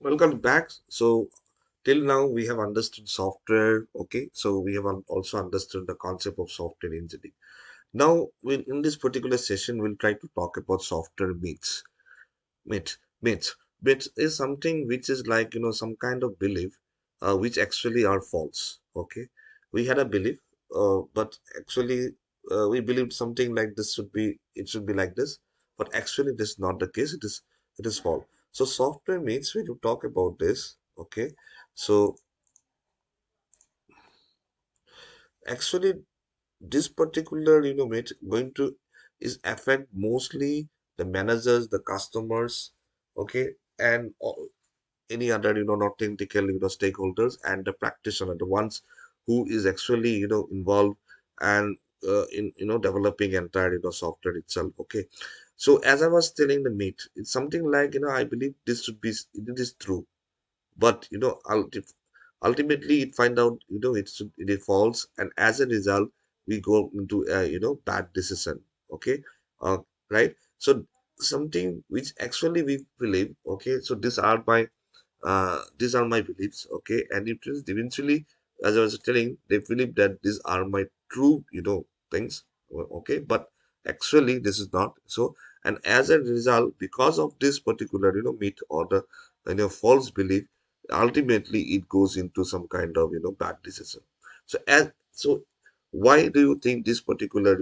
Welcome back. So, till now we have understood software. Okay, so we have also understood the concept of software engineering. Now, in this particular session, we'll try to talk about software myths. Myths is something which is like some kind of belief, which actually are false. Okay, we had a belief, but actually we believed something like this should be it should be like this, but actually this is not the case. It is false. So software myths when you talk about this. Okay, so actually this particular myth going to is affect mostly the managers, the customers. Okay, and any other not technical stakeholders and the practitioner, the ones who is actually involved and in developing entire software itself. Okay, so as I was telling the meet, it's something like I believe this should be it is true, but ultimately it find out it is false, and as a result we go into a bad decision. Okay, uh, right. So something which actually we believe. Okay, so these are my beliefs. Okay, and it is eventually, as I was telling, they believe that these are my true things. Okay, but actually this is not so. And as a result, because of this particular myth or the false belief, ultimately it goes into some kind of bad decision. So why do you think this particular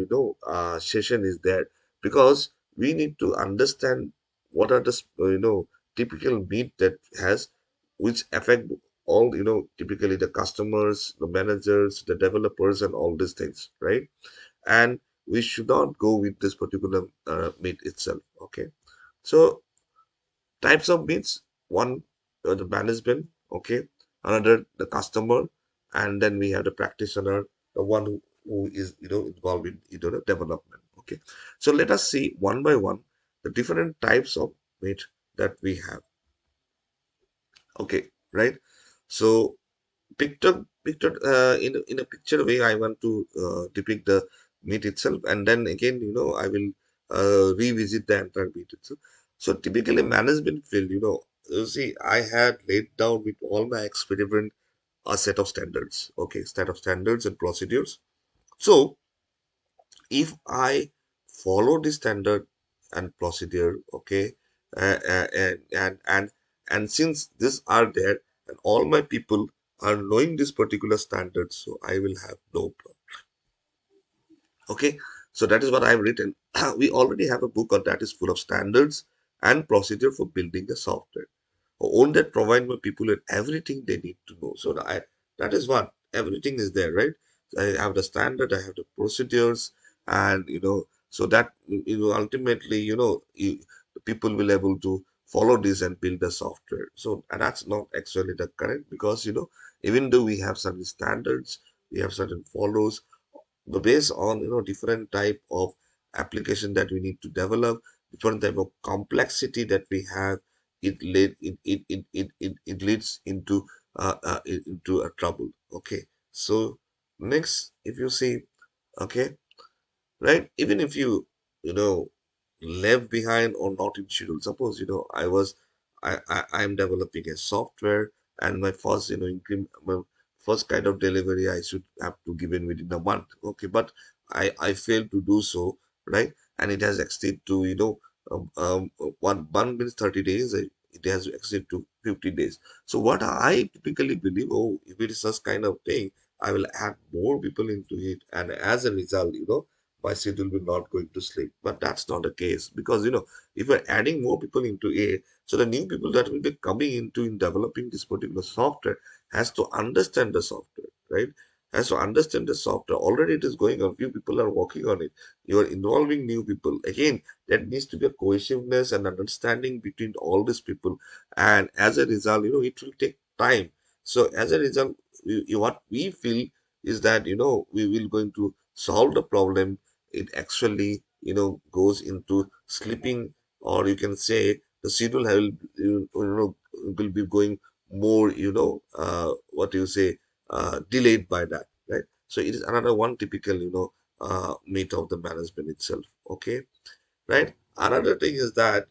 session is there? Because we need to understand what are the typical myth that has, which affect all typically the customers, the managers, the developers, and all these things, right? And we should not go with this particular myth itself. Okay, so types of myths: one, the management. Okay, another the customer, and then we have the practitioner, the one who is involved in the development. Okay, so let us see one by one the different types of myth that we have. Okay, right. So picture in a picture way I want to depict the meat itself, and then again I will revisit the entire meat itself. So typically management field, you see, I had laid down with all my experiment a set of standards. Okay, set of standards and procedures. So if I follow the standard and procedure, okay, and since these are there and all my people are knowing this particular standard, so I will have no problem. Okay, so that is what I've written. We already have a book on that is full of standards and procedure for building the software. Own that provide my people with everything they need to know. So that is what everything is there, right? I have the standard, I have the procedures, and so that ultimately the people will able to follow this and build the software. So and that's not actually the correct, because even though we have certain standards, we have certain follows, the based on different type of application that we need to develop, different type of complexity that we have, it leads into a trouble. Okay, so next, if you see, okay, right, even if you know left behind or not in schedule, suppose I'm developing a software, and my first my first kind of delivery I should have to give in within a month. Okay, but I failed to do so, right? And it has exceeded to one means 30 days, it has exceeded to 50 days. So what I typically believe, oh, if it is such kind of thing, I will add more people into it, and as a result, my schedule will not going to sleep. But that's not the case, because if we're adding more people into it, so the new people that will be coming into in developing this particular software has to understand the software, right? Has to understand the software. Already it is going on. Few people are working on it. You are involving new people. Again, there needs to be a cohesiveness and understanding between all these people. And as a result, it will take time. So as a result, what we feel is that we will going to solve the problem. It actually goes into sleeping, or you can say the schedule will be going more what you say delayed by that, right? So it is another one typical myth of the management itself. Okay, right. Another thing is that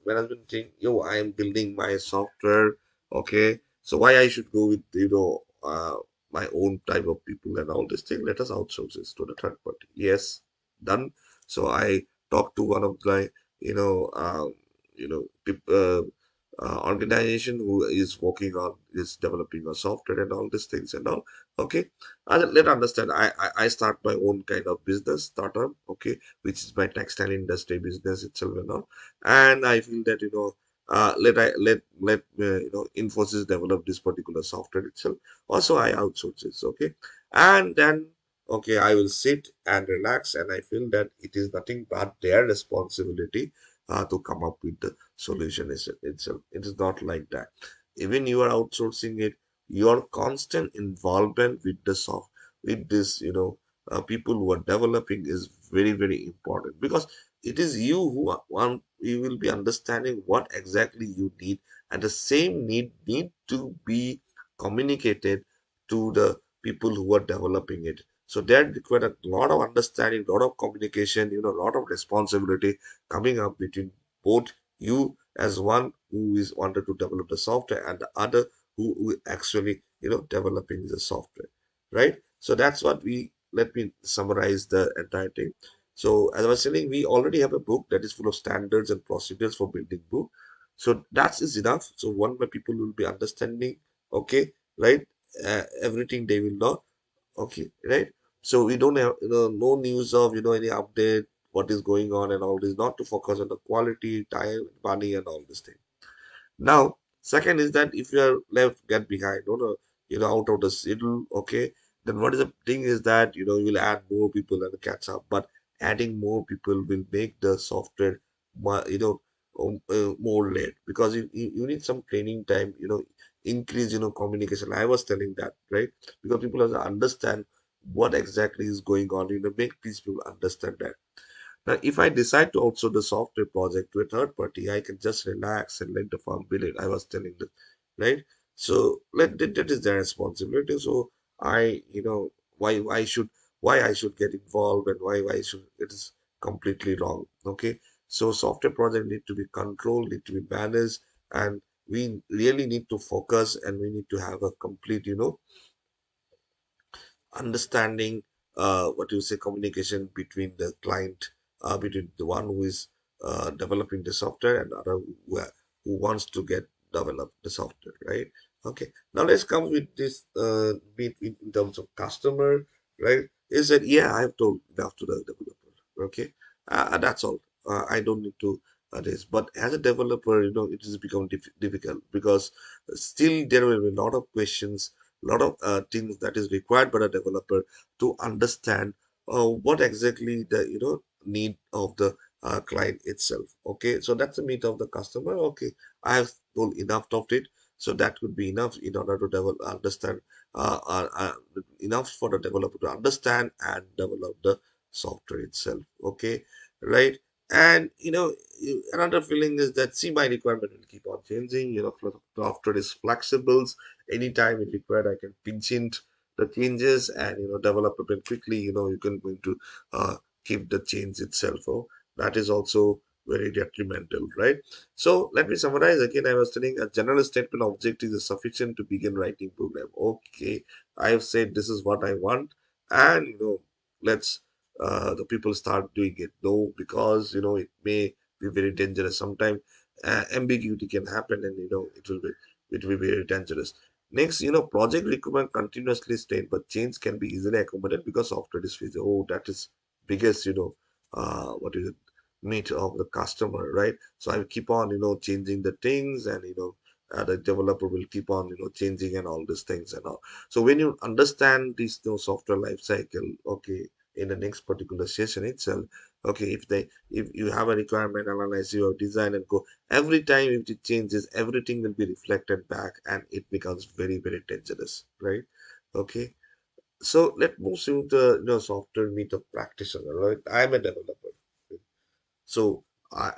management think, yo, I am building my software, Okay, so why I should go with my own type of people and all this thing? Let us outsource this to the third party. Yes, done. So I talked to one of my organization who is working on is developing a software and all these things and all. Okay, let understand. I start my own kind of business startup. Okay, which is my textile industry business itself and all. And I feel that Infosys develop this particular software itself. Also, I outsource this. Okay, and then okay, I will sit and relax, and I feel that it is nothing but their responsibility to come up with the solution itself. It is not like that. Even you are outsourcing it, your constant involvement with the soft with this people who are developing is very very important, because it is you who want you will be understanding what exactly you need, and the same need to be communicated to the people who are developing it. So that require a lot of understanding, lot of communication, a lot of responsibility coming up between both you as one who is wanted to develop the software and the other who actually developing the software, right? So that's what we let me summarize the entire thing. So as I was saying, we already have a book that is full of standards and procedures for building book. So that is enough. So one my people will be understanding, okay, right? Everything they will know, okay, right? So we don't have no news of any update, what is going on and all this. Not to focus on the quality, time, money, and all this thing. Now, second is that if you are left get behind, out of the schedule, okay, then what is the thing is that you will add more people and catch up. But adding more people will make the software, more late, because you need some training time, increase communication. I was telling that, right? Because people have to understand what exactly is going on. Make these people understand that. Now, if I decide to outsource the software project to a third party, I can just relax and let the firm build it. I was telling them, right? So that is their responsibility. So why I should get involved, and why should it is completely wrong. Okay, so software project need to be controlled, need to be managed, and we really need to focus, and we need to have a complete understanding, what you say, communication between the client, between the one who is developing the software and the other who wants to get develop the software, right? Okay, now let's come with this in terms of customer, right? Is that, yeah, I have told enough to the developer. Okay, that's all. I don't need to this, but as a developer, it has become difficult, because still there will be a lot of questions, lot of things that is required by a developer to understand what exactly the need of the client itself. Okay, so that's the need of the customer. Okay, I have told enough of it, so that could be enough in order to understand, uh, uh, uh, enough for the developer to understand and develop the software itself. Okay, right? And another feeling is that, see, my requirement will keep on changing. Software is flexible. Anytime it required, I can pinch in the changes and develop it quickly. You can going to keep the change itself. Oh, that is also very detrimental, right? So let me summarize again. I was telling a general statement objective is sufficient to begin writing program. Okay, I have said this is what I want, and let's the people start doing it. No, because it may be very dangerous. Sometimes ambiguity can happen, and it will be very dangerous. Next, project requirement continuously state, but change can be easily accommodated because software is feasible. Oh, that is biggest, what is it, need of the customer, right? So I will keep on, changing the things, and the developer will keep on, changing and all these things and all. So when you understand this, software life cycle, okay, in the next particular session itself, okay, if you have a requirement analyze, you have design and go. Every time if it changes, everything will be reflected back, and it becomes very, very dangerous, right? Okay. So let's move to the software meet of practitioner, right? I'm a developer. So I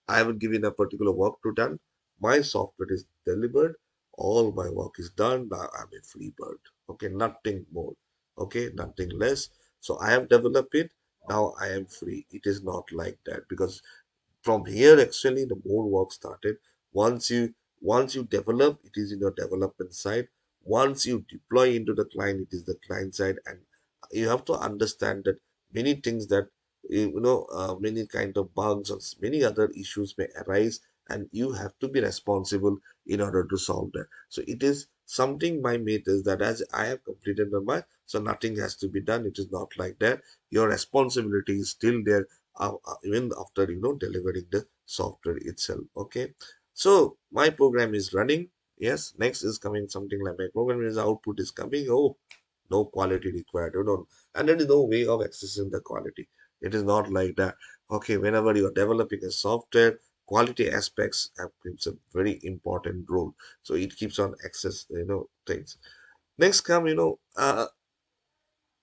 I will give in a particular work to done. My software is delivered. All my work is done. Now I'm a free bird. Okay, nothing more. Okay, nothing less. So I have developed it. Now I am free. It is not like that, because from here actually the more work started. Once you Once you develop, it is in your development side. Once you deploy into the client, it is the client side. And you have to understand that many things that many kind of bugs or many other issues may arise, and you have to be responsible in order to solve that. So it is something, my mate, is that as I have completed my, so nothing has to be done. It is not like that. Your responsibility is still there, even after delivering the software itself. Okay, so my program is running. Yes, next is coming something like my program is output is coming. Oh, no quality required. You know, and there is no way of accessing the quality. It is not like that. Okay, whenever you are developing a software, quality aspects have plays a very important role. So it keeps on access, things. Next come,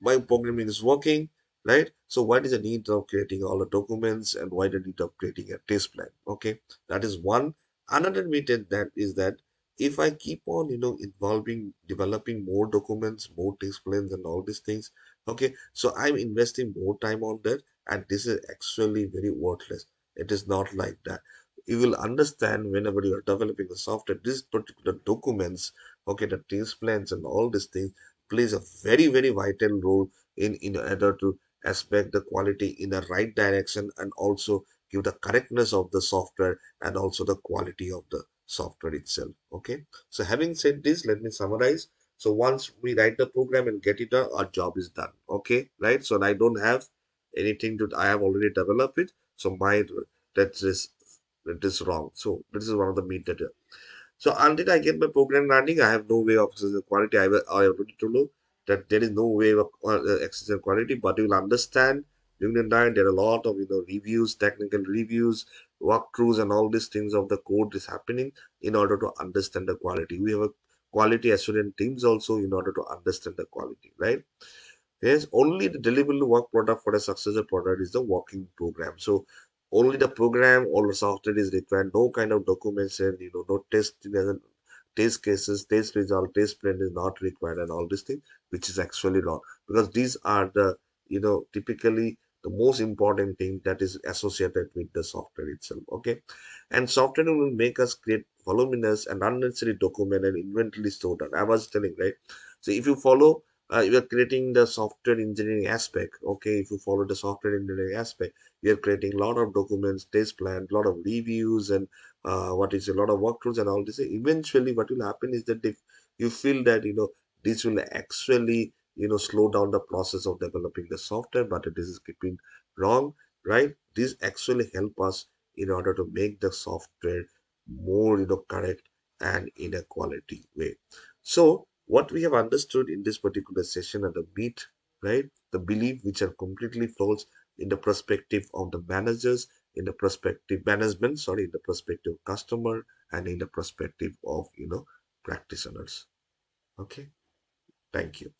my programming is working, right? So what is the need of creating all the documents, and why the need of creating a test plan? Okay, that is one. Another method that is that if I keep on, involving developing more documents, more test plans, and all these things, okay, so I'm investing more time on that, and this is actually very worthless. It is not like that. You will understand whenever you are developing the software, these particular documents, okay, the test plans and all these things plays a very, very vital role in order to aspect the quality in the right direction, and also give the correctness of the software, and also the quality of the software itself. Okay, so having said this, let me summarize. So once we write the program and get it done, our job is done. Okay, right? So I don't have anything to, I have already developed it. So my, that is wrong. So this is one of the myth that, so until I get my program running, I have no way of accessing quality. I already told you that there is no way of accessing quality, but you will understand during the night there are a lot of reviews, technical reviews, walkthroughs, and all these things of the code is happening in order to understand the quality. We have a quality assurance teams also in order to understand the quality, right? Yes, only the deliverable work product for a successful product is the working program. So only the program or the software is required. No kind of documentation, no test cases, test result, test plan is not required, and all these things, which is actually wrong. Because these are the, typically the most important thing that is associated with the software itself. Okay. And software will make us create voluminous and unnecessary document and inventory stored. I was telling, right? So if you follow, you are creating the software engineering aspect. Okay, if you follow the software engineering aspect, you are creating a lot of documents, test plan, a lot of reviews, and what is a lot of workflows and all this. Eventually, what will happen is that if you feel that this will actually slow down the process of developing the software, but this is keeping wrong, right? This actually help us in order to make the software more correct and in a quality way. So what we have understood in this particular session are the myth, right? The belief which are completely false in the perspective of the managers, in the perspective management, sorry, in the perspective of customer, and in the perspective of practitioners. Okay, thank you.